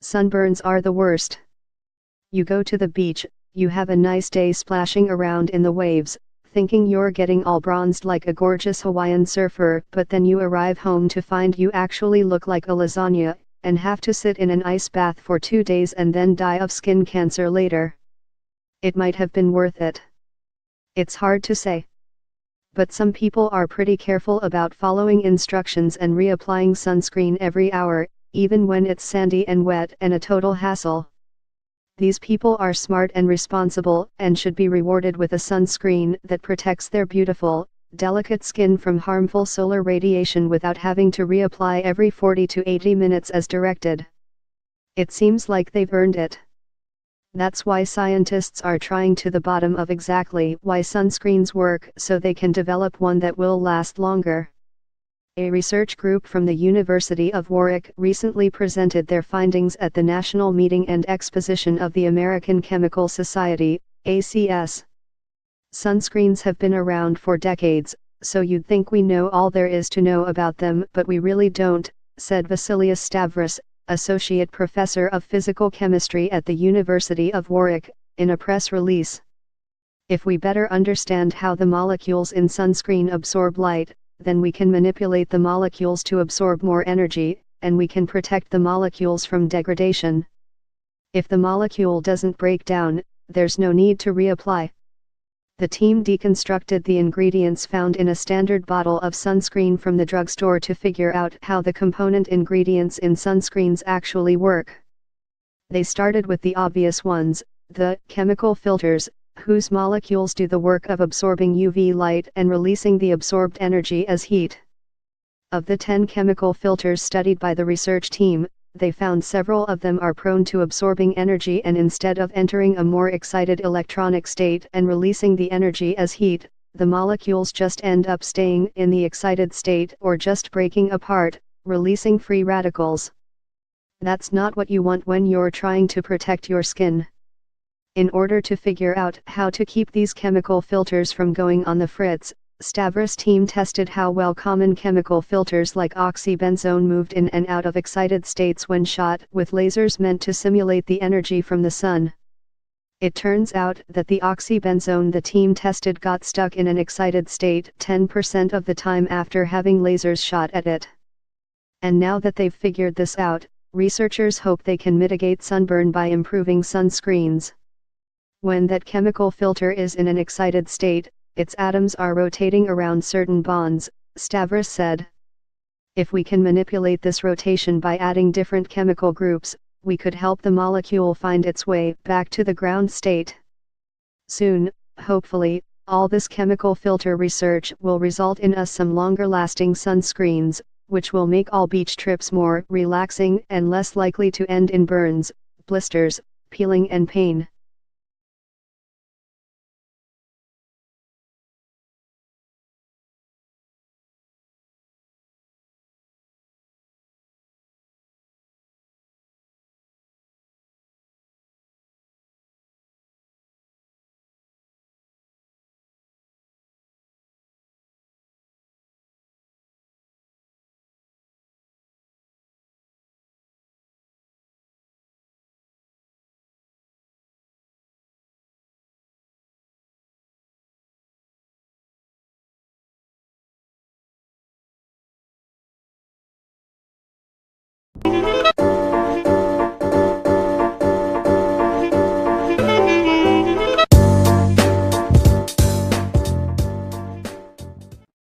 Sunburns are the worst. You go to the beach, you have a nice day splashing around in the waves, thinking you're getting all bronzed like a gorgeous Hawaiian surfer, but then you arrive home to find you actually look like a lasagna, and have to sit in an ice bath for 2 days and then die of skin cancer later. It might have been worth it. It's hard to say. But some people are pretty careful about following instructions and reapplying sunscreen every hour, even when it's sandy and wet and a total hassle. These people are smart and responsible, and should be rewarded with a sunscreen that protects their beautiful, delicate skin from harmful solar radiation without having to reapply every 40 to 80 minutes as directed. It seems like they've earned it. That's why scientists are trying to the bottom of exactly why sunscreens work, so they can develop one that will last longer. A research group from the University of Warwick recently presented their findings at the National Meeting and Exposition of the American Chemical Society, ACS. Sunscreens have been around for decades, so you'd think we know all there is to know about them, but we really don't, said Vasilios Stavros, Associate Professor of Physical Chemistry at the University of Warwick, in a press release. If we better understand how the molecules in sunscreen absorb light, then we can manipulate the molecules to absorb more energy, and we can protect the molecules from degradation. If the molecule doesn't break down, there's no need to reapply. The team deconstructed the ingredients found in a standard bottle of sunscreen from the drugstore to figure out how the component ingredients in sunscreens actually work. They started with the obvious ones, the chemical filters, whose molecules do the work of absorbing UV light and releasing the absorbed energy as heat. Of the 10 chemical filters studied by the research team, they found several of them are prone to absorbing energy, and instead of entering a more excited electronic state and releasing the energy as heat, the molecules just end up staying in the excited state or just breaking apart, releasing free radicals. That's not what you want when you're trying to protect your skin. In order to figure out how to keep these chemical filters from going on the fritz, Stavros' team tested how well common chemical filters like oxybenzone moved in and out of excited states when shot with lasers meant to simulate the energy from the sun. It turns out that the oxybenzone the team tested got stuck in an excited state 10% of the time after having lasers shot at it. And now that they've figured this out, researchers hope they can mitigate sunburn by improving sunscreens. When that chemical filter is in an excited state, its atoms are rotating around certain bonds, Stavros said. If we can manipulate this rotation by adding different chemical groups, we could help the molecule find its way back to the ground state. Soon, hopefully, all this chemical filter research will result in some longer-lasting sunscreens, which will make all beach trips more relaxing and less likely to end in burns, blisters, peeling and pain.